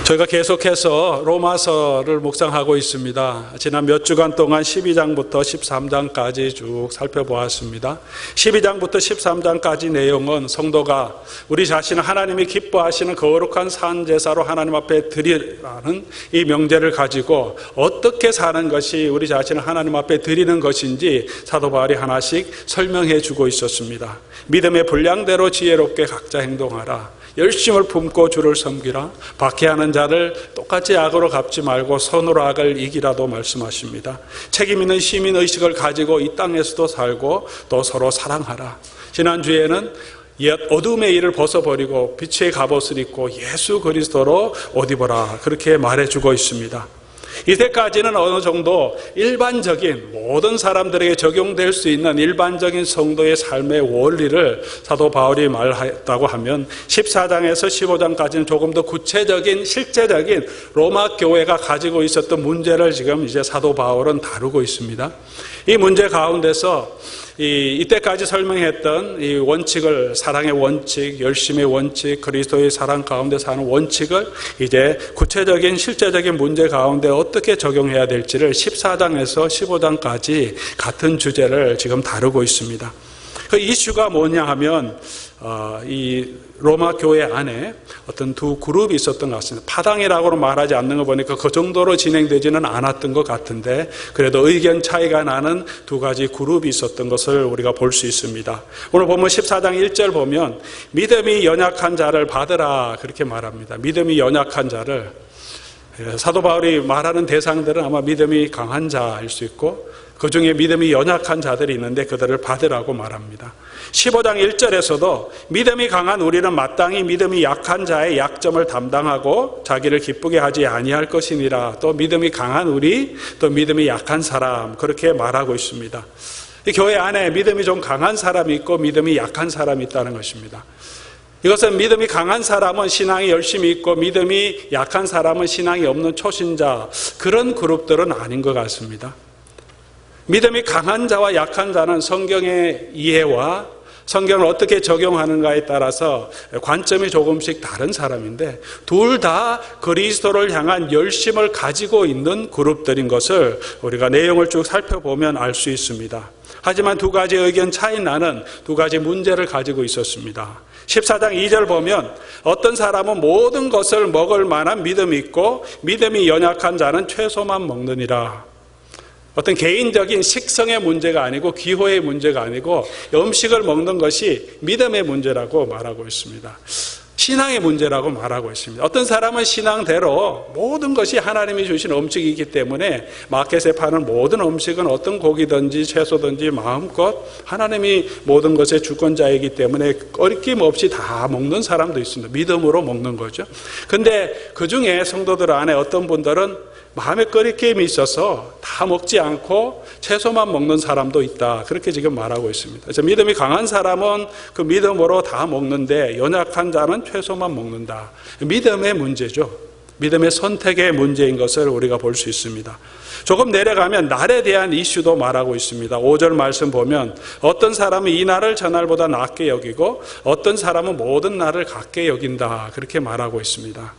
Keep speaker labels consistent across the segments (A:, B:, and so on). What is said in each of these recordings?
A: 저희가 계속해서 로마서를 묵상하고 있습니다. 지난 몇 주간 동안 12장부터 13장까지 쭉 살펴보았습니다. 12장부터 13장까지 내용은 성도가 우리 자신을 하나님이 기뻐하시는 거룩한 산제사로 하나님 앞에 드리라는 이 명제를 가지고 어떻게 사는 것이 우리 자신을 하나님 앞에 드리는 것인지 사도 바울이 하나씩 설명해 주고 있었습니다. 믿음의 분량대로 지혜롭게 각자 행동하라. 열심을 품고 주를 섬기라. 박해하는 자를 똑같이 악으로 갚지 말고 선으로 악을 이기라도 말씀하십니다. 책임 있는 시민의식을 가지고 이 땅에서도 살고 또 서로 사랑하라. 지난주에는 옛 어둠의 일을 벗어버리고 빛의 갑옷을 입고 예수 그리스도로 옷 입어라. 그렇게 말해주고 있습니다. 이때까지는 어느 정도 일반적인 모든 사람들에게 적용될 수 있는 일반적인 성도의 삶의 원리를 사도 바울이 말했다고 하면 14장에서 15장까지는 조금 더 구체적인 실제적인 로마 교회가 가지고 있었던 문제를 지금 이제 사도 바울은 다루고 있습니다. 이 문제 가운데서 이때까지 설명했던 이 원칙을, 사랑의 원칙, 열심의 원칙, 그리스도의 사랑 가운데 사는 원칙을 이제 구체적인 실제적인 문제 가운데 어떻게 적용해야 될지를 14장에서 15장까지 같은 주제를 지금 다루고 있습니다. 그 이슈가 뭐냐 하면 이 로마 교회 안에 어떤 두 그룹이 있었던 것 같습니다. 파당이라고는 말하지 않는 거 보니까 그 정도로 진행되지는 않았던 것 같은데 그래도 의견 차이가 나는 두 가지 그룹이 있었던 것을 우리가 볼 수 있습니다. 오늘 보면 14장 1절 보면 믿음이 연약한 자를 받으라 그렇게 말합니다. 믿음이 연약한 자를, 사도 바울이 말하는 대상들은 아마 믿음이 강한 자일 수 있고 그 중에 믿음이 연약한 자들이 있는데 그들을 받으라고 말합니다. 15장 1절에서도 믿음이 강한 우리는 마땅히 믿음이 약한 자의 약점을 담당하고 자기를 기쁘게 하지 아니할 것이니라. 또 믿음이 강한 우리, 또 믿음이 약한 사람, 그렇게 말하고 있습니다. 이 교회 안에 믿음이 좀 강한 사람이 있고 믿음이 약한 사람이 있다는 것입니다. 이것은 믿음이 강한 사람은 신앙이 열심히 있고 믿음이 약한 사람은 신앙이 없는 초신자, 그런 그룹들은 아닌 것 같습니다. 믿음이 강한 자와 약한 자는 성경의 이해와 성경을 어떻게 적용하는가에 따라서 관점이 조금씩 다른 사람인데 둘 다 그리스도를 향한 열심을 가지고 있는 그룹들인 것을 우리가 내용을 쭉 살펴보면 알 수 있습니다. 하지만 두 가지 의견 차이 나는 두 가지 문제를 가지고 있었습니다. 14장 2절 보면 어떤 사람은 모든 것을 먹을 만한 믿음이 있고 믿음이 연약한 자는 채소만 먹느니라. 어떤 개인적인 식성의 문제가 아니고 기호의 문제가 아니고 음식을 먹는 것이 믿음의 문제라고 말하고 있습니다. 신앙의 문제라고 말하고 있습니다. 어떤 사람은 신앙대로 모든 것이 하나님이 주신 음식이기 때문에 마켓에 파는 모든 음식은 어떤 고기든지 채소든지 마음껏 하나님이 모든 것의 주권자이기 때문에 꺼리낌 없이 다 먹는 사람도 있습니다. 믿음으로 먹는 거죠. 근데 그 중에 성도들 안에 어떤 분들은 마음에 꺼리낌이 있어서 다 먹지 않고 채소만 먹는 사람도 있다. 그렇게 지금 말하고 있습니다. 그래서 믿음이 강한 사람은 그 믿음으로 다 먹는데 연약한 자는 채소만 먹는다. 믿음의 문제죠. 믿음의 선택의 문제인 것을 우리가 볼 수 있습니다. 조금 내려가면 날에 대한 이슈도 말하고 있습니다. 5절 말씀 보면 어떤 사람은 이 날을 저 날보다 낮게 여기고 어떤 사람은 모든 날을 같게 여긴다. 그렇게 말하고 있습니다.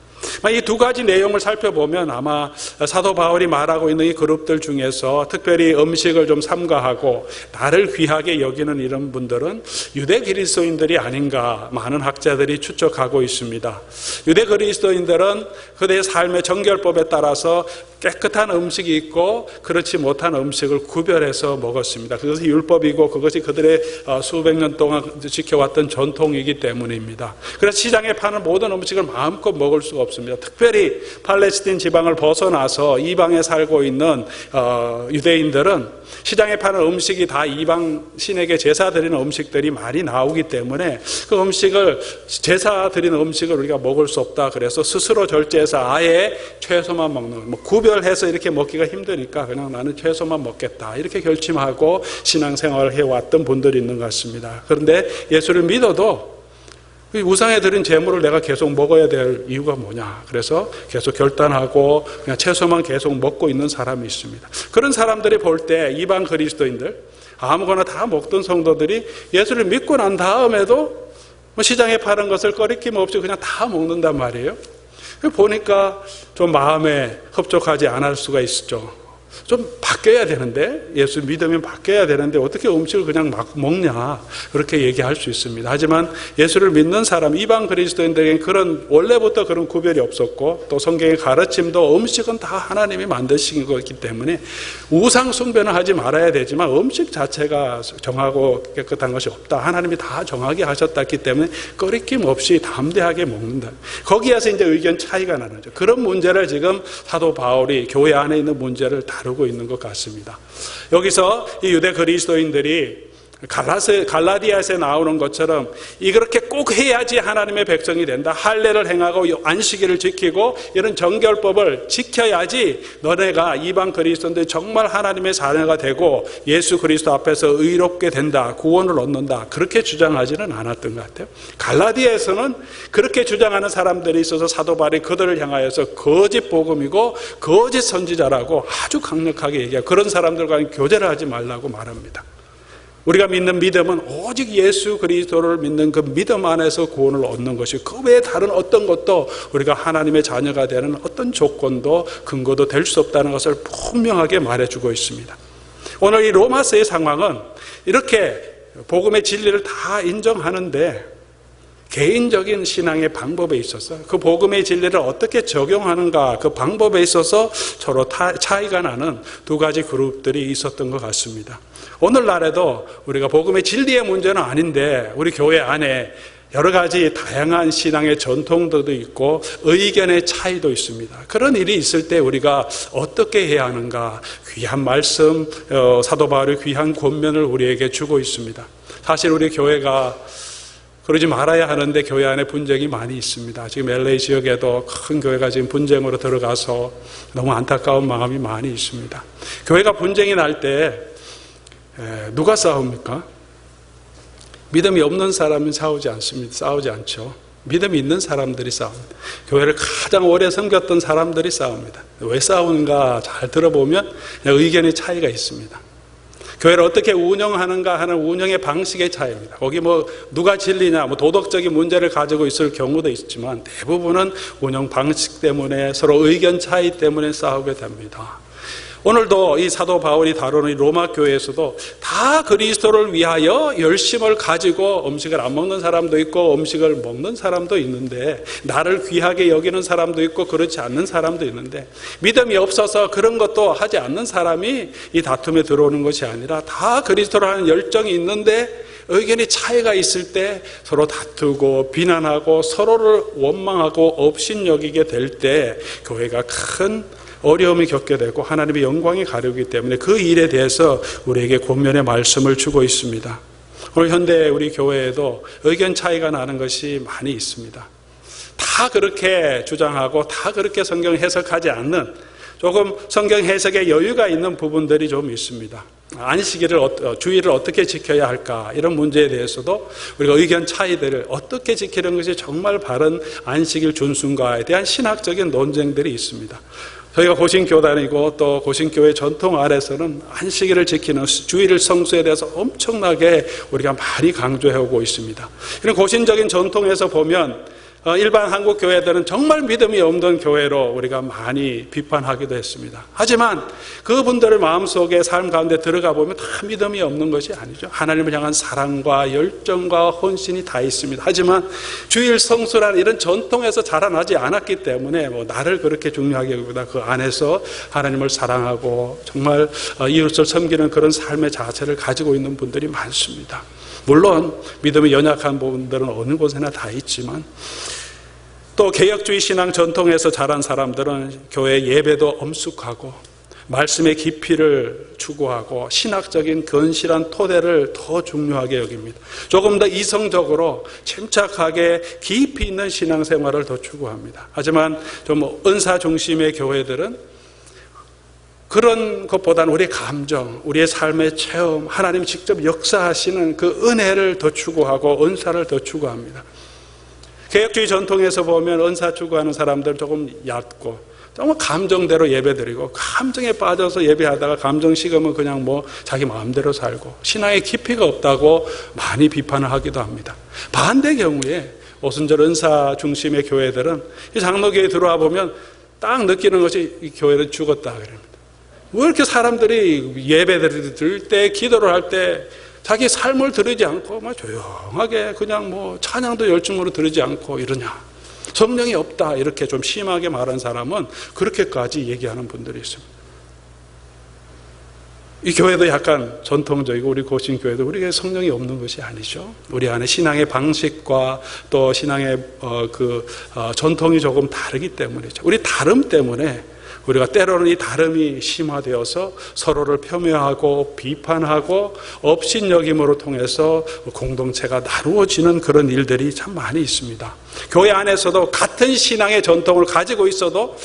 A: 이 두 가지 내용을 살펴보면 아마 사도 바울이 말하고 있는 이 그룹들 중에서 특별히 음식을 좀 삼가하고 나를 귀하게 여기는 이런 분들은 유대 그리스도인들이 아닌가 많은 학자들이 추측하고 있습니다. 유대 그리스도인들은 그들의 삶의 정결법에 따라서 깨끗한 음식이 있고 그렇지 못한 음식을 구별해서 먹었습니다. 그것이 율법이고 그것이 그들의 수백 년 동안 지켜왔던 전통이기 때문입니다. 그래서 시장에 파는 모든 음식을 마음껏 먹을 수가 없습니다. 특별히 팔레스틴 지방을 벗어나서 이방에 살고 있는 유대인들은 시장에 파는 음식이 다 이방 신에게 제사 드리는 음식들이 많이 나오기 때문에 그 음식을 제사 드리는 음식을 우리가 먹을 수 없다. 그래서 스스로 절제해서 아예 채소만 먹는 뭐 구별해서 이렇게 먹기가 힘드니까 그냥 나는 채소만 먹겠다. 이렇게 결심하고 신앙생활을 해왔던 분들이 있는 것 같습니다. 그런데 예수를 믿어도 우상에 드린 재물을 내가 계속 먹어야 될 이유가 뭐냐. 그래서 계속 결단하고 그냥 채소만 계속 먹고 있는 사람이 있습니다. 그런 사람들이 볼 때 이방 그리스도인들 아무거나 다 먹던 성도들이 예수를 믿고 난 다음에도 시장에 파는 것을 꺼리낌 없이 그냥 다 먹는단 말이에요. 보니까 좀 마음에 흡족하지 않을 수가 있죠. 좀 바뀌어야 되는데, 예수 믿으면 바뀌어야 되는데 어떻게 음식을 그냥 막 먹냐, 그렇게 얘기할 수 있습니다. 하지만 예수를 믿는 사람, 이방 그리스도인들에게는 그런, 원래부터 그런 구별이 없었고, 또 성경의 가르침도 음식은 다 하나님이 만드신 거기 때문에 우상 숭배는 하지 말아야 되지만 음식 자체가 정하고 깨끗한 것이 없다, 하나님이 다 정하게 하셨다기 때문에 꺼리낌 없이 담대하게 먹는다. 거기에서 이제 의견 차이가 나는 거죠. 그런 문제를 지금 사도 바울이 교회 안에 있는 문제를 다루고 있는 것 같습니다. 여기서 이 유대 그리스도인들이 갈라디아에서 나오는 것처럼 이렇게 꼭 해야지 하나님의 백성이 된다, 할례를 행하고 안식일을 지키고 이런 정결법을 지켜야지 너네가 이방 그리스도인들이 정말 하나님의 자녀가 되고 예수 그리스도 앞에서 의롭게 된다, 구원을 얻는다, 그렇게 주장하지는 않았던 것 같아요. 갈라디아에서는 그렇게 주장하는 사람들이 있어서 사도 바울이 그들을 향하여서 거짓 복음이고 거짓 선지자라고 아주 강력하게 얘기하고, 그런 사람들과 교제를 하지 말라고 말합니다. 우리가 믿는 믿음은 오직 예수 그리스도를 믿는 그 믿음 안에서 구원을 얻는 것이고, 그 외에 다른 어떤 것도 우리가 하나님의 자녀가 되는 어떤 조건도 근거도 될 수 없다는 것을 분명하게 말해주고 있습니다. 오늘 이 로마서의 상황은 이렇게 복음의 진리를 다 인정하는데 개인적인 신앙의 방법에 있어서 그 복음의 진리를 어떻게 적용하는가, 그 방법에 있어서 서로 차이가 나는 두 가지 그룹들이 있었던 것 같습니다. 오늘날에도 우리가 복음의 진리의 문제는 아닌데 우리 교회 안에 여러 가지 다양한 신앙의 전통들도 있고 의견의 차이도 있습니다. 그런 일이 있을 때 우리가 어떻게 해야 하는가, 귀한 말씀, 사도 바울의 귀한 권면을 우리에게 주고 있습니다. 사실 우리 교회가 그러지 말아야 하는데 교회 안에 분쟁이 많이 있습니다. 지금 LA 지역에도 큰 교회가 지금 분쟁으로 들어가서 너무 안타까운 마음이 많이 있습니다. 교회가 분쟁이 날 때 누가 싸웁니까? 믿음이 없는 사람은 싸우지 않습니다. 싸우지 않죠. 믿음이 있는 사람들이 싸웁니다. 교회를 가장 오래 섬겼던 사람들이 싸웁니다. 왜 싸우는가 잘 들어보면 의견의 차이가 있습니다. 교회를 어떻게 운영하는가 하는 운영의 방식의 차이입니다. 거기 누가 진리냐, 도덕적인 문제를 가지고 있을 경우도 있지만 대부분은 운영 방식 때문에 서로 의견 차이 때문에 싸우게 됩니다. 오늘도 이 사도 바울이 다루는 이 로마 교회에서도 다 그리스도를 위하여 열심을 가지고 음식을 안 먹는 사람도 있고 음식을 먹는 사람도 있는데, 나를 귀하게 여기는 사람도 있고 그렇지 않는 사람도 있는데, 믿음이 없어서 그런 것도 하지 않는 사람이 이 다툼에 들어오는 것이 아니라 다 그리스도를 하는 열정이 있는데 의견이 차이가 있을 때 서로 다투고 비난하고 서로를 원망하고 업신여기게 될 때 교회가 큰 어려움이 겪게 되고 하나님의 영광이 가려우기 때문에 그 일에 대해서 우리에게 권면의 말씀을 주고 있습니다. 오늘 현대 우리 교회에도 의견 차이가 나는 것이 많이 있습니다. 다 그렇게 주장하고 다 그렇게 성경 해석하지 않는, 조금 성경 해석에 여유가 있는 부분들이 좀 있습니다. 안식일을, 주일을 어떻게 지켜야 할까, 이런 문제에 대해서도 우리가 의견 차이들을 어떻게 지키는 것이 정말 바른 안식일 준수인가에 대한 신학적인 논쟁들이 있습니다. 저희가 고신교단이고 또 고신교회 전통 아래서는 안식일을 지키는, 주일을 성수에 대해서 엄청나게 우리가 많이 강조해오고 있습니다. 이런 고신적인 전통에서 보면 일반 한국 교회들은 정말 믿음이 없는 교회로 우리가 많이 비판하기도 했습니다. 하지만 그분들의 마음속에 삶 가운데 들어가 보면 다 믿음이 없는 것이 아니죠. 하나님을 향한 사랑과 열정과 헌신이 다 있습니다. 하지만 주일 성수라는 이런 전통에서 자라나지 않았기 때문에 나를 그렇게 중요하게 여기보다 그 안에서 하나님을 사랑하고 정말 이웃을 섬기는 그런 삶의 자체를 가지고 있는 분들이 많습니다. 물론 믿음이 연약한 부분들은 어느 곳에나 다 있지만, 또 개혁주의 신앙 전통에서 자란 사람들은 교회 예배도 엄숙하고 말씀의 깊이를 추구하고 신학적인 건실한 토대를 더 중요하게 여깁니다. 조금 더 이성적으로 침착하게 깊이 있는 신앙생활을 더 추구합니다. 하지만 좀 은사 중심의 교회들은 그런 것보다는 우리의 감정, 우리의 삶의 체험, 하나님이 직접 역사하시는 그 은혜를 더 추구하고 은사를 더 추구합니다. 개혁주의 전통에서 보면 은사 추구하는 사람들 조금 얕고 정말 감정대로 예배드리고, 감정에 빠져서 예배하다가 감정 식으면 그냥 자기 마음대로 살고 신앙의 깊이가 없다고 많이 비판을 하기도 합니다. 반대 경우에 오순절 은사 중심의 교회들은 이 장로교회에 들어와 보면 딱 느끼는 것이 이 교회는 죽었다 그럽니다. 왜 이렇게 사람들이 예배를 드릴 때, 기도를 할 때 자기 삶을 들으지 않고 막 조용하게 그냥 뭐 찬양도 열중으로 들으지 않고 이러냐. 성령이 없다 이렇게 좀 심하게 말한 사람은 그렇게까지 얘기하는 분들이 있습니다. 이 교회도 약간 전통적이고 우리 고신교회도 우리가 성령이 없는 것이 아니죠. 우리 안에 신앙의 방식과 또 신앙의 전통이 조금 다르기 때문이죠. 우리 다름 때문에 우리가 때로는 이 다름이 심화되어서 서로를 폄훼하고 비판하고 업신여김으로 통해서 공동체가 나누어지는 그런 일들이 참 많이 있습니다. 교회 안에서도 같은 신앙의 전통을 가지고 있어도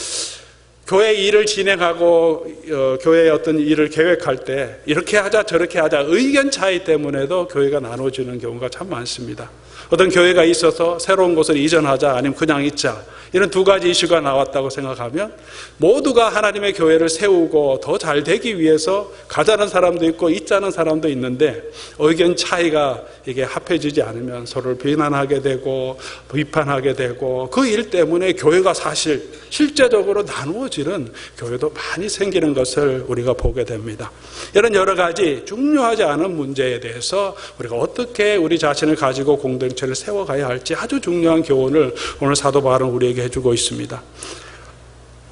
A: 교회 일을 진행하고 교회의 어떤 일을 계획할 때 이렇게 하자 저렇게 하자 의견 차이 때문에도 교회가 나눠지는 경우가 참 많습니다. 어떤 교회가 있어서 새로운 곳을 이전하자 아니면 그냥 있자 이런 두 가지 이슈가 나왔다고 생각하면 모두가 하나님의 교회를 세우고 더 잘 되기 위해서 가자는 사람도 있고 있자는 사람도 있는데 의견 차이가 이게 합해지지 않으면 서로를 비난하게 되고 비판하게 되고 그 일 때문에 교회가 사실 실제적으로 나누어지는 교회도 많이 생기는 것을 우리가 보게 됩니다. 이런 여러 가지 중요하지 않은 문제에 대해서 우리가 어떻게 우리 자신을 가지고 공동체를 세워가야 할지 아주 중요한 교훈을 오늘 사도 바울은 우리에게 해주고 있습니다.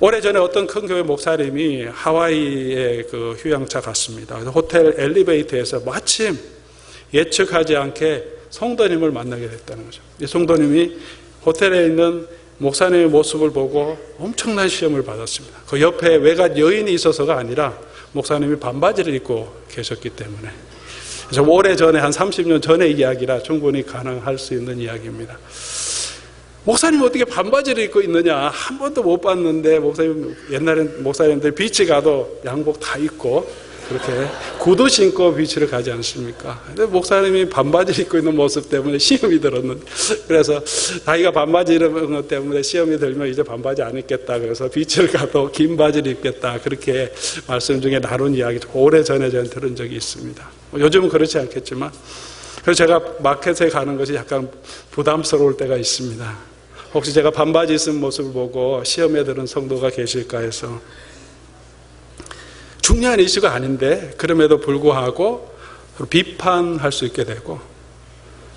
A: 오래전에 어떤 큰 교회 목사님이 하와이에 그 휴양차 갔습니다. 그래서 호텔 엘리베이터에서 마침 예측하지 않게 성도님을 만나게 됐다는 거죠. 이 성도님이 호텔에 있는 목사님의 모습을 보고 엄청난 시험을 받았습니다. 그 옆에 외갓 여인이 있어서가 아니라 목사님이 반바지를 입고 계셨기 때문에. 그래서 오래전에 한 30년 전의 이야기라 충분히 가능할 수 있는 이야기입니다. 목사님 어떻게 반바지를 입고 있느냐 한 번도 못 봤는데 목사님 옛날엔 목사님들 비치 가도 양복 다 입고 그렇게 구두 신고 비치를 가지 않습니까? 근데 목사님이 반바지를 입고 있는 모습 때문에 시험이 들었는데 그래서 자기가 반바지 입은 것 때문에 시험이 들면 이제 반바지 안 입겠다 그래서 비치를 가도 긴 바지를 입겠다 그렇게 말씀 중에 나눈 이야기 오래전에 저는 들은 적이 있습니다. 요즘은 그렇지 않겠지만 그래서 제가 마켓에 가는 것이 약간 부담스러울 때가 있습니다. 혹시 제가 반바지 입은 모습을 보고 시험에 드는 성도가 계실까 해서 중요한 이슈가 아닌데 그럼에도 불구하고 비판할 수 있게 되고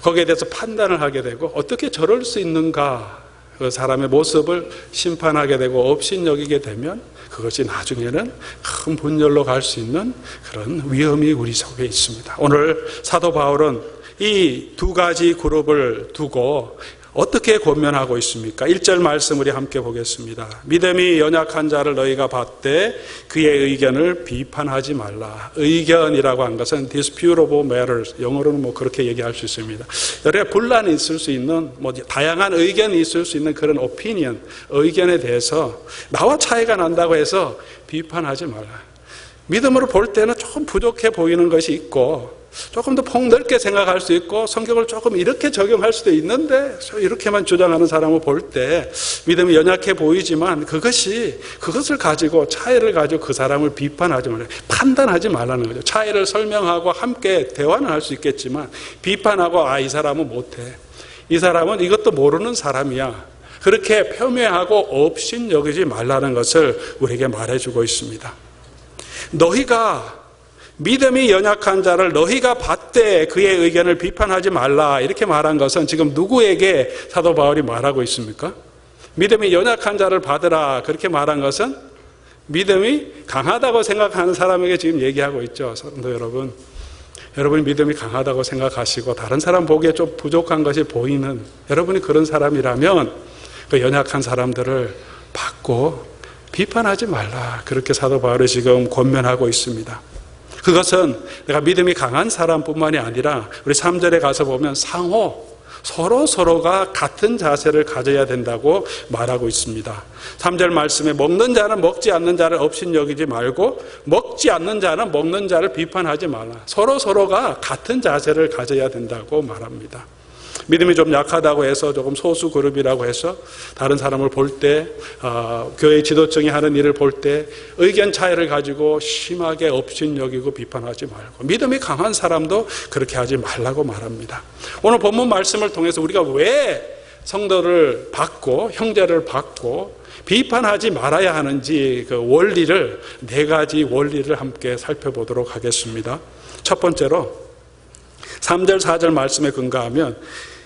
A: 거기에 대해서 판단을 하게 되고 어떻게 저럴 수 있는가 그 사람의 모습을 심판하게 되고 업신여기게 되면 그것이 나중에는 큰 분열로 갈 수 있는 그런 위험이 우리 속에 있습니다. 오늘 사도 바울은 이 두 가지 그룹을 두고 어떻게 권면하고 있습니까? 1절 말씀 우리 함께 보겠습니다. 믿음이 연약한 자를 너희가 받되 그의 의견을 비판하지 말라. 의견이라고 한 것은 disputable matters. 영어로는 뭐 그렇게 얘기할 수 있습니다. 여러 분란이 있을 수 있는 뭐 다양한 의견이 있을 수 있는 그런 opinion, 의견에 대해서 나와 차이가 난다고 해서 비판하지 말라. 믿음으로 볼 때는 조금 부족해 보이는 것이 있고 조금 더 폭넓게 생각할 수 있고 성경을 조금 이렇게 적용할 수도 있는데 이렇게만 주장하는 사람을 볼 때 믿음이 연약해 보이지만 그것을 가지고 차이를 가지고 그 사람을 비판하지 말아요. 판단하지 말라는 거죠. 차이를 설명하고 함께 대화는 할 수 있겠지만 비판하고 이 사람은 못해. 이 사람은 이것도 모르는 사람이야. 그렇게 폄훼하고 업신여기지 말라는 것을 우리에게 말해주고 있습니다. 너희가 믿음이 연약한 자를 너희가 받되 그의 의견을 비판하지 말라 이렇게 말한 것은 지금 누구에게 사도 바울이 말하고 있습니까? 믿음이 연약한 자를 받으라 그렇게 말한 것은 믿음이 강하다고 생각하는 사람에게 지금 얘기하고 있죠. 성도 여러분, 여러분이 믿음이 강하다고 생각하시고 다른 사람 보기에 좀 부족한 것이 보이는 여러분이 그런 사람이라면 그 연약한 사람들을 받고 비판하지 말라 그렇게 사도 바울이 지금 권면하고 있습니다. 그것은 내가 믿음이 강한 사람뿐만이 아니라 우리 3절에 가서 보면 서로가 같은 자세를 가져야 된다고 말하고 있습니다. 3절 말씀에 먹는 자는 먹지 않는 자를 업신여기지 말고 먹지 않는 자는 먹는 자를 비판하지 말라. 서로가 같은 자세를 가져야 된다고 말합니다. 믿음이 좀 약하다고 해서 조금 소수 그룹이라고 해서 다른 사람을 볼 때 교회 지도층이 하는 일을 볼 때 의견 차이를 가지고 심하게 업신여기고 비판하지 말고 믿음이 강한 사람도 그렇게 하지 말라고 말합니다. 오늘 본문 말씀을 통해서 우리가 왜 성도를 받고 형제를 받고 비판하지 말아야 하는지 그 원리를, 네 가지 원리를 함께 살펴보도록 하겠습니다. 첫 번째로 3절 4절 말씀에 근거하면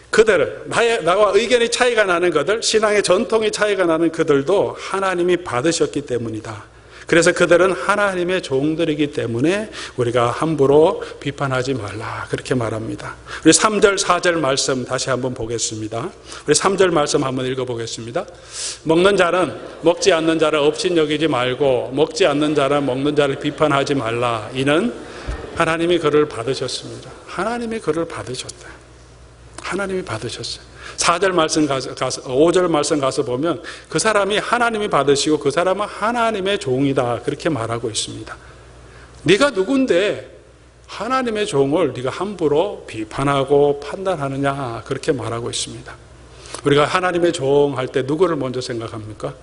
A: 그들을, 나와 의견이 차이가 나는 그들, 신앙의 전통이 차이가 나는 그들도 하나님이 받으셨기 때문이다. 그래서 그들은 하나님의 종들이기 때문에 우리가 함부로 비판하지 말라, 그렇게 말합니다. 우리 3절 4절 말씀 다시 한번 보겠습니다. 우리 3절 말씀 한번 읽어보겠습니다. 먹는 자는 먹지 않는 자를 업신여기지 말고 먹지 않는 자는 먹는 자를 비판하지 말라. 이는 하나님이 그를 받으셨습니다. 하나님이 그를 받으셨다. 하나님이 받으셨어요. 4절 말씀 가서 5절 말씀 가서 보면 그 사람이 하나님이 받으시고 그 사람은 하나님의 종이다, 그렇게 말하고 있습니다. 네가 누군데 하나님의 종을 네가 함부로 비판하고 판단하느냐, 그렇게 말하고 있습니다. 우리가 하나님의 종 할 때 누구를 먼저 생각합니까?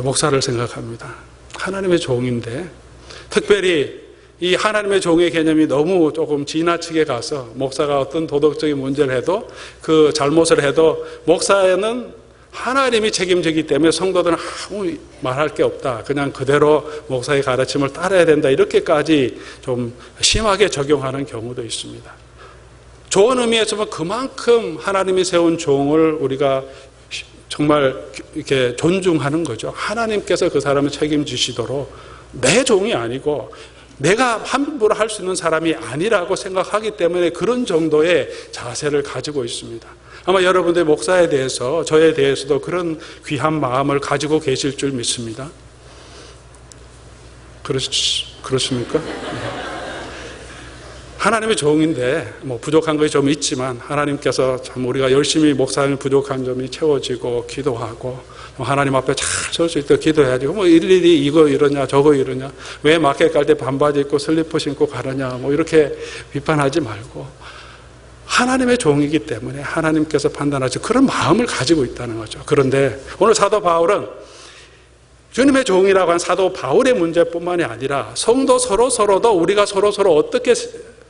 A: 목사를 생각합니다. 하나님의 종인데 특별히 이 하나님의 종의 개념이 너무 조금 지나치게 가서 목사가 어떤 도덕적인 문제를 해도, 그 잘못을 해도 목사는 하나님이 책임지기 때문에 성도들은 아무 말할 게 없다, 그냥 그대로 목사의 가르침을 따라야 된다, 이렇게까지 좀 심하게 적용하는 경우도 있습니다. 좋은 의미에서 보면 그만큼 하나님이 세운 종을 우리가 정말 이렇게 존중하는 거죠. 하나님께서 그 사람을 책임지시도록, 내 종이 아니고 내가 함부로 할 수 있는 사람이 아니라고 생각하기 때문에 그런 정도의 자세를 가지고 있습니다. 아마 여러분들 목사에 대해서, 저에 대해서도 그런 귀한 마음을 가지고 계실 줄 믿습니다. 그렇습니까? 하나님의 종인데 뭐 부족한 것이 좀 있지만 하나님께서 참 우리가 열심히 목사님 부족한 점이 채워지고 기도하고 하나님 앞에 잘 설 수 있도록 기도해야지. 뭐 일일이 이거 이러냐 저거 이러냐, 왜 마켓 갈 때 반바지 입고 슬리퍼 신고 가느냐, 뭐 이렇게 비판하지 말고 하나님의 종이기 때문에 하나님께서 판단하시 그런 마음을 가지고 있다는 거죠. 그런데 오늘 사도 바울은 주님의 종이라고 한 사도 바울의 문제뿐만이 아니라 성도 서로도 우리가 서로 어떻게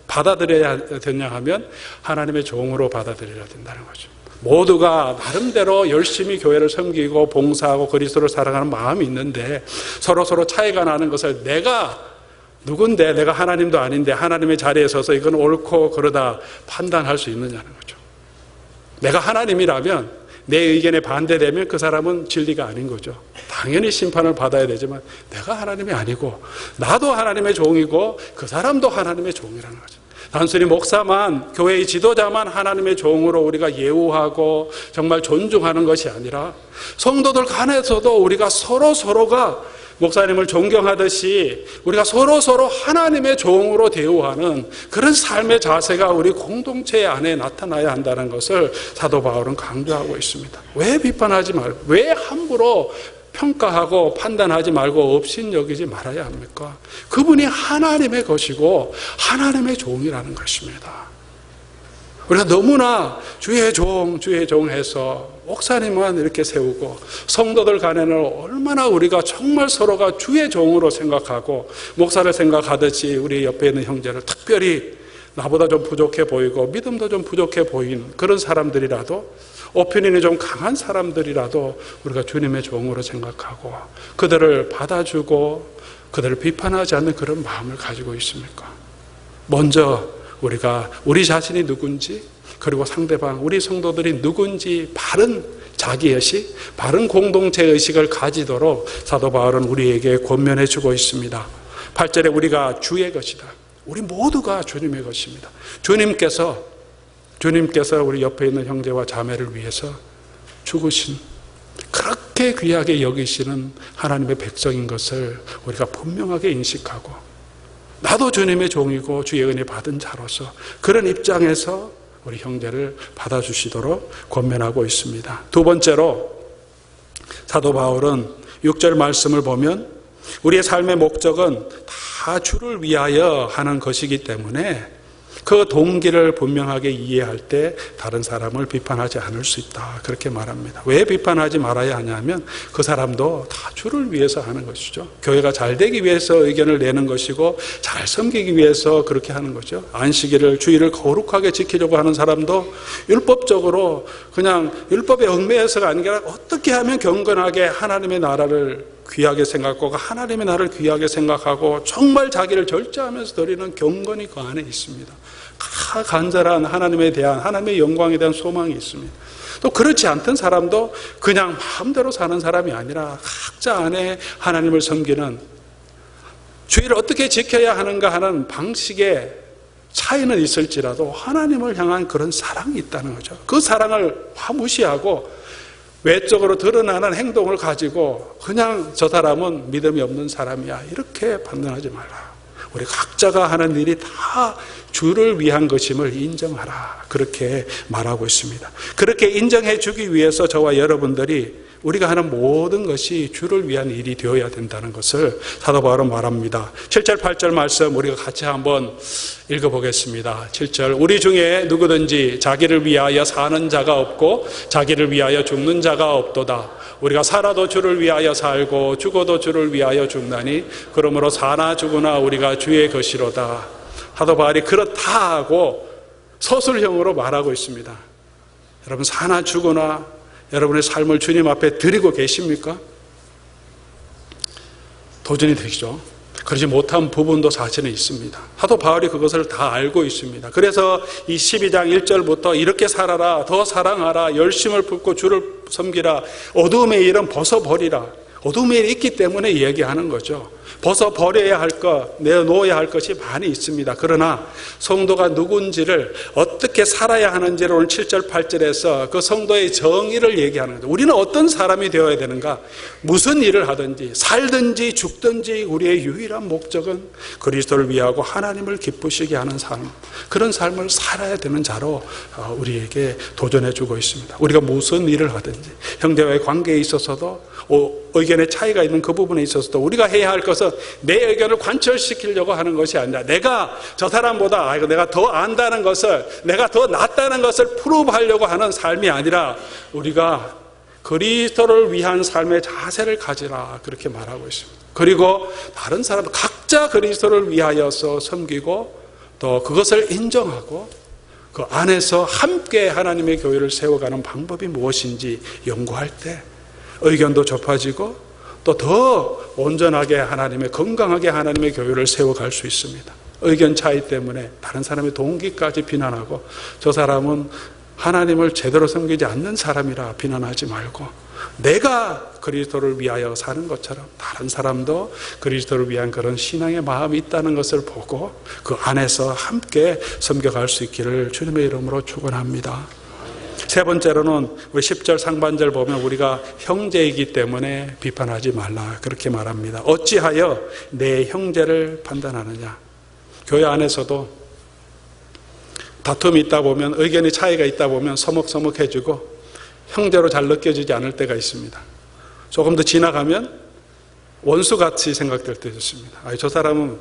A: 받아들여야 되냐 하면 하나님의 종으로 받아들여야 된다는 거죠. 모두가 나름대로 열심히 교회를 섬기고 봉사하고 그리스도를 사랑하는 마음이 있는데 서로 차이가 나는 것을 내가 누군데, 내가 하나님도 아닌데 하나님의 자리에 서서 이건 옳고 그러다 판단할 수 있느냐는 거죠. 내가 하나님이라면 내 의견에 반대되면 그 사람은 진리가 아닌 거죠. 당연히 심판을 받아야 되지만 내가 하나님이 아니고 나도 하나님의 종이고 그 사람도 하나님의 종이라는 거죠. 단순히 목사만, 교회의 지도자만 하나님의 종으로 우리가 예우하고 정말 존중하는 것이 아니라 성도들 간에서도 우리가 서로가 목사님을 존경하듯이 우리가 서로 하나님의 종으로 대우하는 그런 삶의 자세가 우리 공동체 안에 나타나야 한다는 것을 사도 바울은 강조하고 있습니다. 왜 비판하지 말고, 왜 함부로 평가하고 판단하지 말고 업신여기지 말아야 합니까? 그분이 하나님의 것이고 하나님의 종이라는 것입니다. 우리가 너무나 주의 종 해서 목사님만 이렇게 세우고 성도들 간에는 얼마나 우리가 정말 서로가 주의 종으로 생각하고 목사를 생각하듯이 우리 옆에 있는 형제를 특별히 나보다 좀 부족해 보이고 믿음도 좀 부족해 보인 그런 사람들이라도, 오피니언이 좀 강한 사람들이라도 우리가 주님의 종으로 생각하고 그들을 받아주고 그들을 비판하지 않는 그런 마음을 가지고 있습니까? 먼저 우리가 우리 자신이 누군지, 그리고 상대방 우리 성도들이 누군지 바른 자기의식, 바른 공동체의식을 가지도록 사도 바울은 우리에게 권면해 주고 있습니다. 8절에 우리가 주의 것이다. 우리 모두가 주님의 것입니다. 주님께서 우리 옆에 있는 형제와 자매를 위해서 죽으신, 그렇게 귀하게 여기시는 하나님의 백성인 것을 우리가 분명하게 인식하고 나도 주님의 종이고 주의 은혜 받은 자로서 그런 입장에서 우리 형제를 받아주시도록 권면하고 있습니다. 두 번째로 사도 바울은 6절 말씀을 보면 우리의 삶의 목적은 다 주를 위하여 하는 것이기 때문에 그 동기를 분명하게 이해할 때 다른 사람을 비판하지 않을 수 있다. 그렇게 말합니다. 왜 비판하지 말아야 하냐면 그 사람도 다 주를 위해서 하는 것이죠. 교회가 잘 되기 위해서 의견을 내는 것이고 잘 섬기기 위해서 그렇게 하는 거죠. 안식일을 주일을 거룩하게 지키려고 하는 사람도 율법적으로 그냥 율법에 얽매여서가 아니라 어떻게 하면 경건하게 하나님의 나라를 귀하게 생각하고 하나님의 나라를 귀하게 생각하고 정말 자기를 절제하면서 드리는 경건이 그 안에 있습니다. 간절한 하나님에 대한 하나님의 영광에 대한 소망이 있습니다. 또 그렇지 않던 사람도 그냥 마음대로 사는 사람이 아니라 각자 안에 하나님을 섬기는 주의를 어떻게 지켜야 하는가 하는 방식의 차이는 있을지라도 하나님을 향한 그런 사랑이 있다는 거죠. 그 사랑을 무시하고 외적으로 드러나는 행동을 가지고 그냥 저 사람은 믿음이 없는 사람이야 이렇게 판단하지 말라. 우리 각자가 하는 일이 다 주를 위한 것임을 인정하라. 그렇게 말하고 있습니다. 그렇게 인정해 주기 위해서 저와 여러분들이 우리가 하는 모든 것이 주를 위한 일이 되어야 된다는 것을 사도 바울은 말합니다. 7절 8절 말씀 우리가 같이 한번 읽어보겠습니다. 7절 우리 중에 누구든지 자기를 위하여 사는 자가 없고 자기를 위하여 죽는 자가 없도다. 우리가 살아도 주를 위하여 살고 죽어도 주를 위하여 죽나니 그러므로 사나 죽으나 우리가 주의 것이로다. 사도 바울이 그렇다 하고 서술형으로 말하고 있습니다. 여러분 사나 죽으나 여러분의 삶을 주님 앞에 드리고 계십니까? 도전이 되시죠. 그러지 못한 부분도 사실은 있습니다. 사도 바울이 그것을 다 알고 있습니다. 그래서 이 12장 1절부터 이렇게 살아라, 더 사랑하라, 열심을 품고 주를 섬기라, 어두움의 일은 벗어버리라. 어두움의 일이 있기 때문에 이야기하는 거죠. 벗어버려야 할 것, 내놓아야 할 것이 많이 있습니다. 그러나 성도가 누군지를 어떻게 살아야 하는지를 오늘 7절 8절에서 그 성도의 정의를 얘기하는 거죠. 우리는 어떤 사람이 되어야 되는가? 무슨 일을 하든지 살든지 죽든지 우리의 유일한 목적은 그리스도를 위하고 하나님을 기쁘시게 하는 삶, 그런 삶을 살아야 되는 자로 우리에게 도전해 주고 있습니다. 우리가 무슨 일을 하든지 형제와의 관계에 있어서도 의견의 차이가 있는 그 부분에 있어서도 우리가 해야 할 것은 내 의견을 관철시키려고 하는 것이 아니라 내가 저 사람보다 내가 더 안다는 것을, 내가 더 낫다는 것을 프루브하려고 하는 삶이 아니라 우리가 그리스도를 위한 삶의 자세를 가지라 그렇게 말하고 있습니다. 그리고 다른 사람 각자 그리스도를 위하여서 섬기고 또 그것을 인정하고 그 안에서 함께 하나님의 교회를 세워가는 방법이 무엇인지 연구할 때 의견도 좁아지고 또 더 온전하게 하나님의 건강하게 하나님의 교회를 세워갈 수 있습니다. 의견 차이 때문에 다른 사람의 동기까지 비난하고 저 사람은 하나님을 제대로 섬기지 않는 사람이라 비난하지 말고 내가 그리스도를 위하여 사는 것처럼 다른 사람도 그리스도를 위한 그런 신앙의 마음이 있다는 것을 보고 그 안에서 함께 섬겨갈 수 있기를 주님의 이름으로 축원합니다. 세 번째로는 우리 10절 상반절 보면 우리가 형제이기 때문에 비판하지 말라 그렇게 말합니다. 어찌하여 내 형제를 판단하느냐. 교회 안에서도 다툼이 있다 보면 의견의 차이가 있다 보면 서먹서먹해지고 형제로 잘 느껴지지 않을 때가 있습니다. 조금 더 지나가면 원수같이 생각될 때도 있습니다. 저 사람은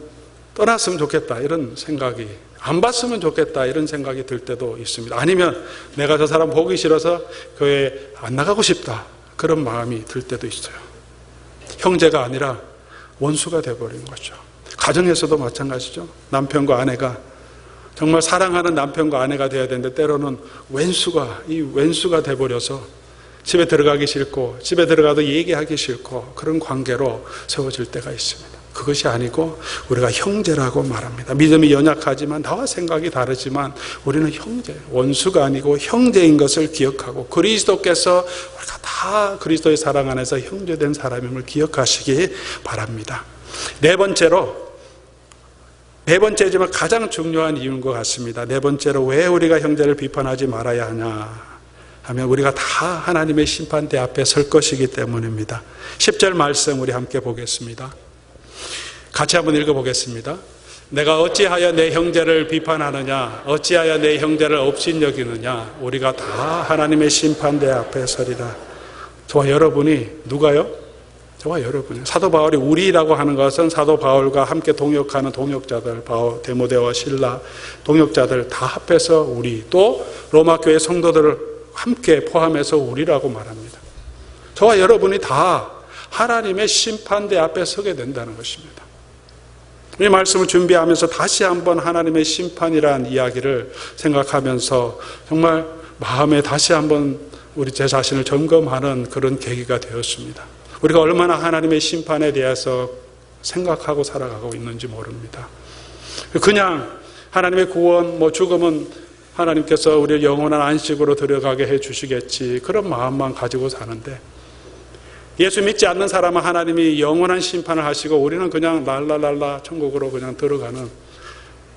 A: 떠났으면 좋겠다 이런 생각이, 안 봤으면 좋겠다 이런 생각이 들 때도 있습니다. 아니면 내가 저 사람 보기 싫어서 교회에 안 나가고 싶다 그런 마음이 들 때도 있어요. 형제가 아니라 원수가 돼버린 거죠. 가정에서도 마찬가지죠. 남편과 아내가 정말 사랑하는 남편과 아내가 되어야 되는데 때로는 왼수가 돼버려서 집에 들어가기 싫고 집에 들어가도 얘기하기 싫고 그런 관계로 세워질 때가 있습니다. 그것이 아니고 우리가 형제라고 말합니다. 믿음이 연약하지만 나와 생각이 다르지만 우리는 형제, 원수가 아니고 형제인 것을 기억하고 그리스도께서 우리가 다 그리스도의 사랑 안에서 형제된 사람임을 기억하시기 바랍니다. 네 번째지만 가장 중요한 이유인 것 같습니다. 네 번째로 왜 우리가 형제를 비판하지 말아야 하냐 하면 우리가 다 하나님의 심판대 앞에 설 것이기 때문입니다. 10절 말씀 우리 함께 보겠습니다. 같이 한번 읽어보겠습니다. 내가 어찌하여 내 형제를 비판하느냐, 어찌하여 내 형제를 업신여기느냐, 우리가 다 하나님의 심판대 앞에 서리라. 저와 여러분이 누가요? 저와 여러분이. 사도 바울이 우리라고 하는 것은 사도 바울과 함께 동역하는 동역자들, 바울, 데모데와 실라 동역자들 다 합해서 우리, 또 로마 교회 성도들을 함께 포함해서 우리라고 말합니다. 저와 여러분이 다 하나님의 심판대 앞에 서게 된다는 것입니다. 이 말씀을 준비하면서 다시 한번 하나님의 심판이라는 이야기를 생각하면서 정말 마음에 다시 한번 우리 제 자신을 점검하는 그런 계기가 되었습니다. 우리가 얼마나 하나님의 심판에 대해서 생각하고 살아가고 있는지 모릅니다. 그냥 하나님의 구원, 죽음은 하나님께서 우리를 영원한 안식으로 들어가게 해 주시겠지, 그런 마음만 가지고 사는데, 예수 믿지 않는 사람은 하나님이 영원한 심판을 하시고 우리는 그냥 랄랄랄라 천국으로 그냥 들어가는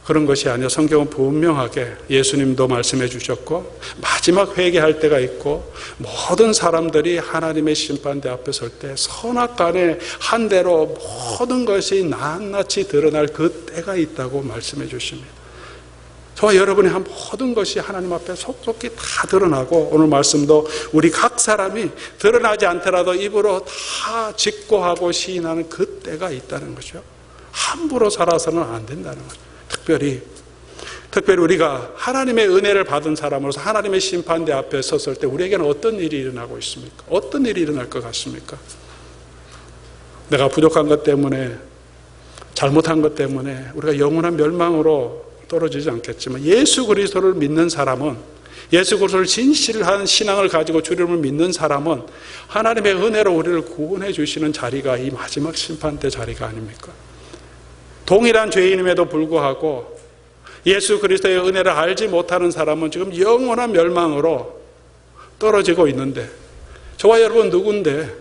A: 그런 것이 아니라 성경은 분명하게 예수님도 말씀해 주셨고, 마지막 회개할 때가 있고, 모든 사람들이 하나님의 심판대 앞에 설 때 선악간에 한 대로 모든 것이 낱낱이 드러날 그 때가 있다고 말씀해 주십니다. 저와 여러분의 한 모든 것이 하나님 앞에 속속히 다 드러나고, 오늘 말씀도 우리 각 사람이 드러나지 않더라도 입으로 다 직고하고 시인하는 그 때가 있다는 거죠. 함부로 살아서는 안 된다는 거죠. 특별히 우리가 하나님의 은혜를 받은 사람으로서 하나님의 심판대 앞에 섰을 때 우리에게는 어떤 일이 일어나고 있습니까? 어떤 일이 일어날 것 같습니까? 내가 부족한 것 때문에, 잘못한 것 때문에 우리가 영원한 멸망으로 떨어지지 않겠지만, 예수 그리스도를 믿는 사람은, 예수 그리스도를 진실한 신앙을 가지고 주님을 믿는 사람은 하나님의 은혜로 우리를 구원해 주시는 자리가 이 마지막 심판대 자리가 아닙니까? 동일한 죄인임에도 불구하고 예수 그리스도의 은혜를 알지 못하는 사람은 지금 영원한 멸망으로 떨어지고 있는데, 저와 여러분 누군데,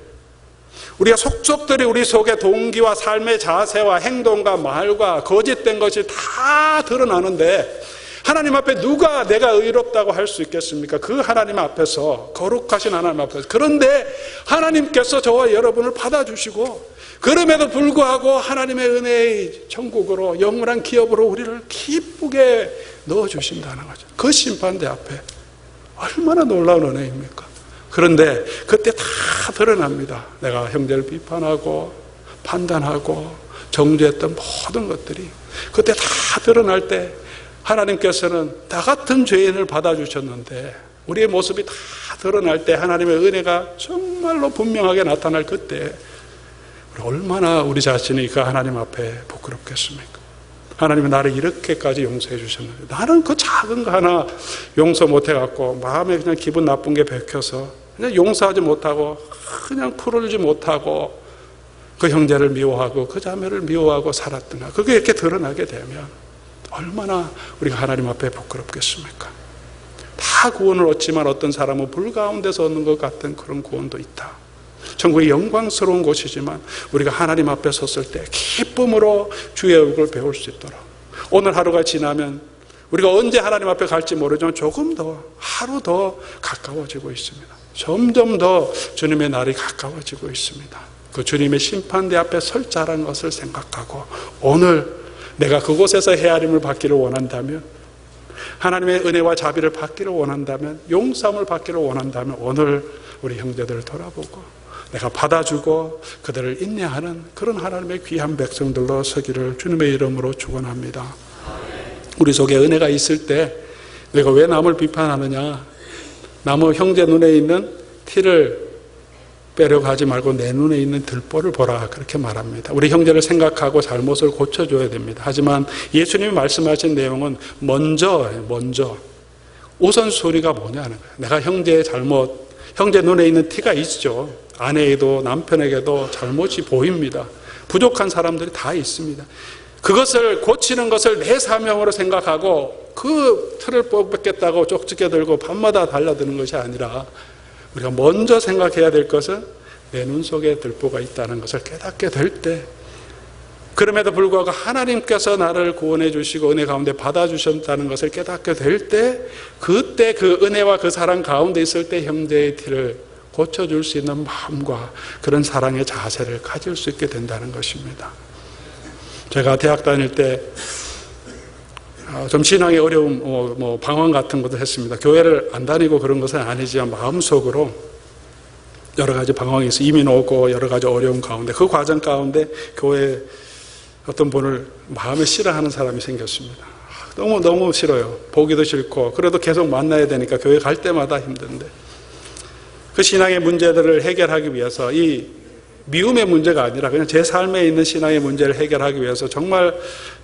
A: 우리가 속속들이 우리 속에 동기와 삶의 자세와 행동과 말과 거짓된 것이 다 드러나는데, 하나님 앞에 누가 내가 의롭다고 할 수 있겠습니까? 그 하나님 앞에서, 거룩하신 하나님 앞에서. 그런데 하나님께서 저와 여러분을 받아주시고, 그럼에도 불구하고 하나님의 은혜의 천국으로, 영원한 기업으로 우리를 기쁘게 넣어주신다는 거죠. 그 심판대 앞에 얼마나 놀라운 은혜입니까? 그런데 그때 다 드러납니다. 내가 형제를 비판하고 판단하고 정죄했던 모든 것들이 그때 다 드러날 때, 하나님께서는 나 같은 죄인을 받아주셨는데 우리의 모습이 다 드러날 때, 하나님의 은혜가 정말로 분명하게 나타날 그때 얼마나 우리 자신이 그 하나님 앞에 부끄럽겠습니까? 하나님은 나를 이렇게까지 용서해 주셨는데 나는 그 작은 거 하나 용서 못해갖고 마음에 그냥 기분 나쁜 게 bek혀서 그냥 용서하지 못하고, 그냥 풀어주지 못하고 그 형제를 미워하고 그 자매를 미워하고 살았더나, 그게 이렇게 드러나게 되면 얼마나 우리가 하나님 앞에 부끄럽겠습니까? 다 구원을 얻지만 어떤 사람은 불 가운데서 얻는 것 같은 그런 구원도 있다. 천국이 영광스러운 곳이지만 우리가 하나님 앞에 섰을 때 기쁨으로 주의 얼굴을 배울 수 있도록, 오늘 하루가 지나면 우리가 언제 하나님 앞에 갈지 모르지만 조금 더, 하루 더 가까워지고 있습니다. 점점 더 주님의 날이 가까워지고 있습니다. 그 주님의 심판대 앞에 설 자라는 것을 생각하고, 오늘 내가 그곳에서 헤아림을 받기를 원한다면, 하나님의 은혜와 자비를 받기를 원한다면, 용서함을 받기를 원한다면 오늘 우리 형제들을 돌아보고 내가 받아주고 그들을 인내하는 그런 하나님의 귀한 백성들로 서기를 주님의 이름으로 축원합니다. 우리 속에 은혜가 있을 때 내가 왜 남을 비판하느냐, 남의 형제 눈에 있는 티를 빼려고 하지 말고 내 눈에 있는 들보를 보라, 그렇게 말합니다. 우리 형제를 생각하고 잘못을 고쳐줘야 됩니다. 하지만 예수님이 말씀하신 내용은 먼저 우선순위가 뭐냐는 거예요. 내가 형제의 잘못, 형제 눈에 있는 티가 있죠. 아내에도 남편에게도 잘못이 보입니다. 부족한 사람들이 다 있습니다. 그것을 고치는 것을 내 사명으로 생각하고 그 틀을 뽑겠다고 쪽집게 들고 밤마다 달려드는 것이 아니라, 우리가 먼저 생각해야 될 것은 내 눈 속에 들보가 있다는 것을 깨닫게 될 때, 그럼에도 불구하고 하나님께서 나를 구원해 주시고 은혜 가운데 받아주셨다는 것을 깨닫게 될 때, 그때 그 은혜와 그 사랑 가운데 있을 때 형제의 티를 고쳐줄 수 있는 마음과 그런 사랑의 자세를 가질 수 있게 된다는 것입니다. 제가 대학 다닐 때 좀 신앙의 어려움, 방황 같은 것도 했습니다. 교회를 안 다니고 그런 것은 아니지만 마음속으로 여러 가지 방황에서 이민 오고 여러 가지 어려운 가운데 그 과정 가운데 교회에 어떤 분을 마음에 싫어하는 사람이 생겼습니다. 너무 싫어요. 보기도 싫고 그래도 계속 만나야 되니까 교회 갈 때마다 힘든데 그 신앙의 문제들을 해결하기 위해서 이 미움의 문제가 아니라 그냥 제 삶에 있는 신앙의 문제를 해결하기 위해서 정말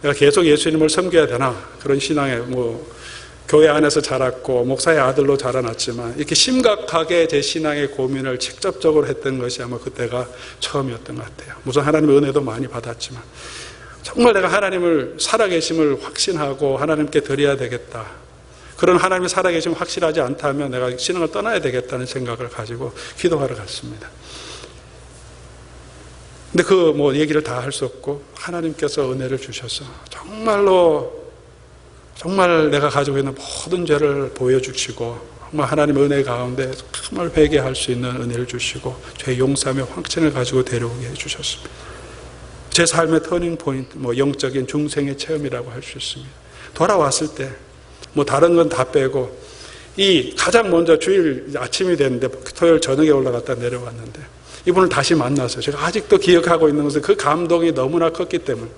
A: 내가 계속 예수님을 섬겨야 되나 그런 신앙에 교회 안에서 자랐고 목사의 아들로 자라났지만 이렇게 심각하게 제 신앙의 고민을 직접적으로 했던 것이 아마 그때가 처음이었던 것 같아요. 무슨 하나님의 은혜도 많이 받았지만 정말 내가 하나님을 살아계심을 확신하고 하나님께 드려야 되겠다. 그런 하나님이 살아계심을 확실하지 않다면 내가 신앙을 떠나야 되겠다는 생각을 가지고 기도하러 갔습니다. 근데 얘기를 다 할 수 없고 하나님께서 은혜를 주셔서 정말 내가 가지고 있는 모든 죄를 보여주시고 정말 하나님의 은혜 가운데 정말 회개할 수 있는 은혜를 주시고 죄 용서의 확신을 가지고 데려오게 해주셨습니다. 제 삶의 터닝 포인트, 영적인 중생의 체험이라고 할 수 있습니다. 돌아왔을 때 다른 건 다 빼고 가장 먼저 주일 아침이 됐는데 토요일 저녁에 올라갔다 내려왔는데 이분을 다시 만나서 제가 아직도 기억하고 있는 것은 그 감동이 너무나 컸기 때문에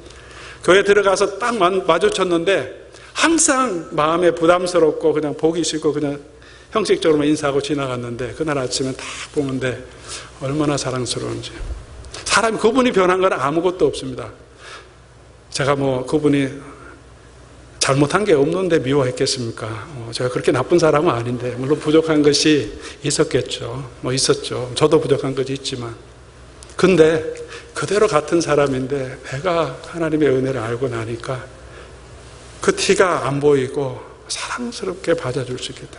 A: 교회 들어가서 딱 마주쳤는데 항상 마음에 부담스럽고 그냥 보기 싫고 그냥 형식적으로만 인사하고 지나갔는데 그날 아침에 딱 보는데 얼마나 사랑스러운지 그분이 변한 건 아무것도 없습니다. 제가 그분이 잘못한 게 없는데 미워했겠습니까? 제가 그렇게 나쁜 사람은 아닌데 물론 부족한 것이 있었겠죠. 있었죠. 저도 부족한 것이 있지만 근데 그대로 같은 사람인데 내가 하나님의 은혜를 알고 나니까 그 티가 안 보이고 사랑스럽게 받아줄 수 있겠다.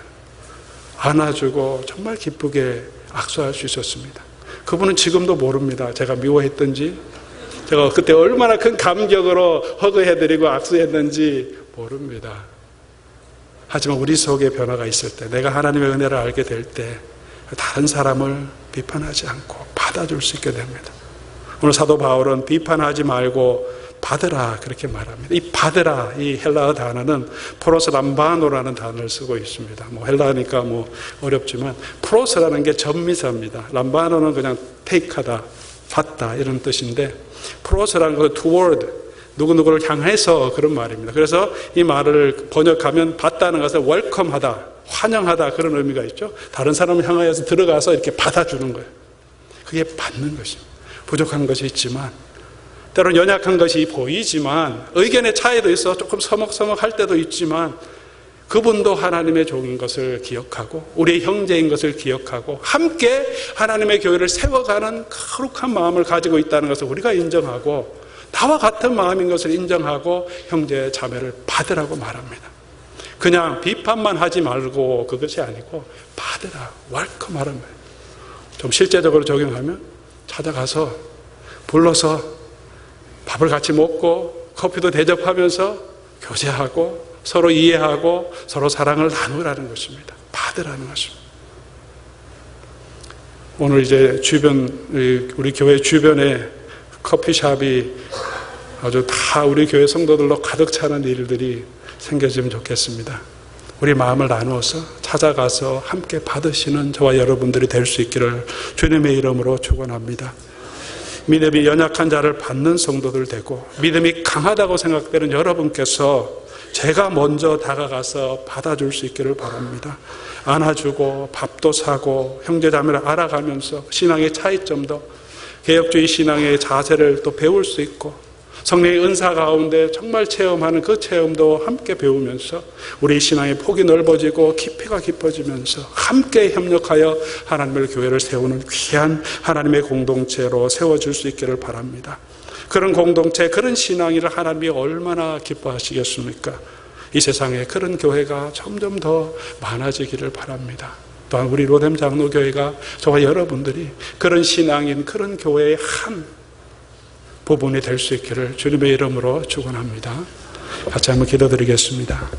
A: 안아주고 정말 기쁘게 악수할 수 있었습니다. 그분은 지금도 모릅니다. 제가 미워했던지 제가 그때 얼마나 큰 감격으로 허그해드리고 악수했는지 모릅니다. 하지만 우리 속에 변화가 있을 때 내가 하나님의 은혜를 알게 될 때 다른 사람을 비판하지 않고 받아줄 수 있게 됩니다. 오늘 사도 바울은 비판하지 말고 받으라 그렇게 말합니다. 이 받으라 이 헬라어 단어는 프로스 람바노라는 단어를 쓰고 있습니다. 헬라어니까 어렵지만 프로스라는 게 전미사입니다. 람바노는 그냥 테이크하다, 받다 이런 뜻인데 프로스라는 건 toward 누구누구를 향해서 그런 말입니다. 그래서 이 말을 번역하면 받다는 것은 웰컴하다, 환영하다 그런 의미가 있죠. 다른 사람을 향하여서 들어가서 이렇게 받아주는 거예요. 그게 받는 것입니다. 부족한 것이 있지만 때로는 연약한 것이 보이지만 의견의 차이도 있어 조금 서먹서먹할 때도 있지만 그분도 하나님의 종인 것을 기억하고 우리의 형제인 것을 기억하고 함께 하나님의 교회를 세워가는 거룩한 마음을 가지고 있다는 것을 우리가 인정하고 나와 같은 마음인 것을 인정하고 형제 자매를 받으라고 말합니다. 그냥 비판만 하지 말고 그것이 아니고 받으라, 웰컴하라는 거예요. 좀 실제적으로 적용하면 찾아가서 불러서 밥을 같이 먹고 커피도 대접하면서 교제하고 서로 이해하고 서로 사랑을 나누라는 것입니다. 받으라는 것입니다. 오늘 이제 우리 교회 주변에 커피숍이 아주 다 우리 교회 성도들로 가득 차는 일들이 생겨지면 좋겠습니다. 우리 마음을 나누어서 찾아가서 함께 받으시는 저와 여러분들이 될 수 있기를 주님의 이름으로 축원합니다. 믿음이 연약한 자를 받는 성도들 되고 믿음이 강하다고 생각되는 여러분께서 제가 먼저 다가가서 받아줄 수 있기를 바랍니다. 안아주고 밥도 사고 형제자매를 알아가면서 신앙의 차이점도 개혁주의 신앙의 자세를 또 배울 수 있고 성령의 은사 가운데 정말 체험하는 그 체험도 함께 배우면서 우리 신앙의 폭이 넓어지고 깊이가 깊어지면서 함께 협력하여 하나님의 교회를 세우는 귀한 하나님의 공동체로 세워줄 수 있기를 바랍니다. 그런 공동체, 그런 신앙을 하나님이 얼마나 기뻐하시겠습니까? 이 세상에 그런 교회가 점점 더 많아지기를 바랍니다. 또한 우리 로뎀 장로교회가 저와 여러분들이 그런 신앙인 그런 교회의 한 부분이 될 수 있기를 주님의 이름으로 축원합니다. 같이 한번 기도드리겠습니다.